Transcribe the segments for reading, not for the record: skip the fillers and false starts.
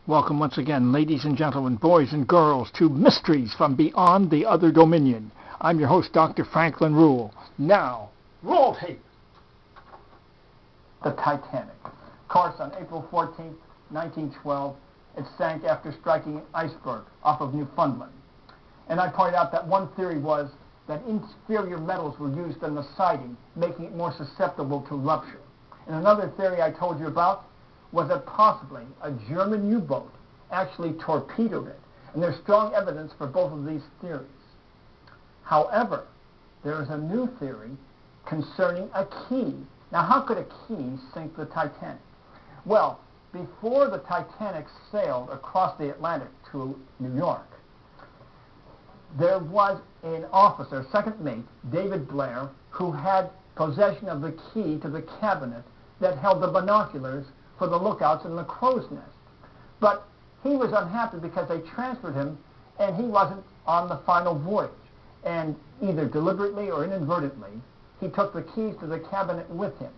Welcome once again, ladies and gentlemen, boys and girls, to Mysteries from Beyond the Other Dominion. I'm your host, Dr. Franklin Ruehl. Now, roll tape! The Titanic. Of course, on April 14th, 1912, it sank after striking an iceberg off of Newfoundland. And I pointed out that one theory was that inferior metals were used in the siding, making it more susceptible to rupture. And another theory I told you about was that possibly a German U-boat actually torpedoed it. And there's strong evidence for both of these theories. However, there is a new theory concerning a key. Now, how could a key sink the Titanic? Well, before the Titanic sailed across the Atlantic to New York, there was an officer, second mate, David Blair, who had possession of the key to the cabinet that held the binoculars for the lookouts in the crow's nest. But he was unhappy because they transferred him and he wasn't on the final voyage. And either deliberately or inadvertently, he took the keys to the cabinet with him.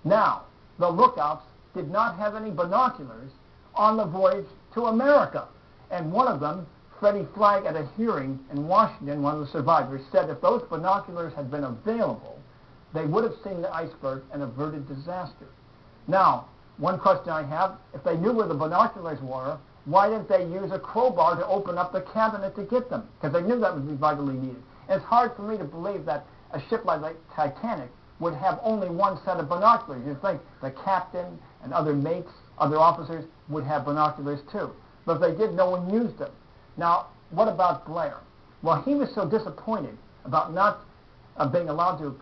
Now, the lookouts did not have any binoculars on the voyage to America. And one of them, Freddie Flagg, at a hearing in Washington, one of the survivors, said if those binoculars had been available, they would have seen the iceberg and averted disaster. Now, one question I have, if they knew where the binoculars were, why didn't they use a crowbar to open up the cabinet to get them? Because they knew that would be vitally needed. And it's hard for me to believe that a ship like the Titanic would have only one set of binoculars. You'd think the captain and other mates, other officers, would have binoculars too. But if they did, no one used them. Now, what about Blair? Well, he was so disappointed about not being allowed to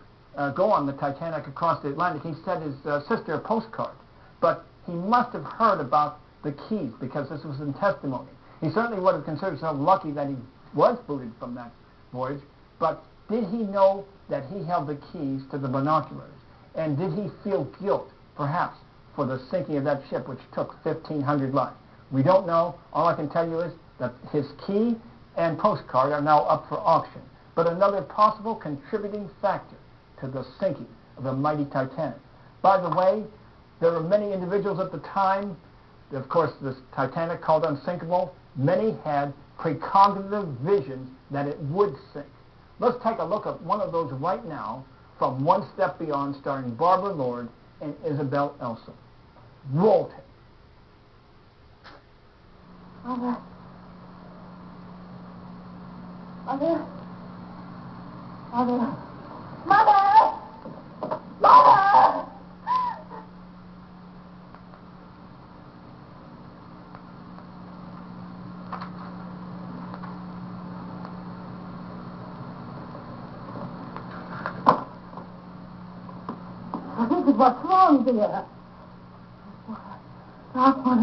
go on the Titanic across the Atlantic, he sent his sister a postcard. But he must have heard about the keys because this was in testimony. He certainly would have considered himself lucky that he was booted from that voyage, but did he know that he held the keys to the binoculars? And did he feel guilt, perhaps, for the sinking of that ship, which took 1,500 lives? We don't know. All I can tell you is that his key and postcard are now up for auction. But another possible contributing factor to the sinking of the mighty Titanic. By the way, there were many individuals at the time, of course, this Titanic called unsinkable. Many had precognitive visions that it would sink. Let's take a look at one of those right now from One Step Beyond, starring Barbara Lord and Isabel Elson. Roll tape. Mother. Mother. Mother. Mother! Mother! What's wrong, dear?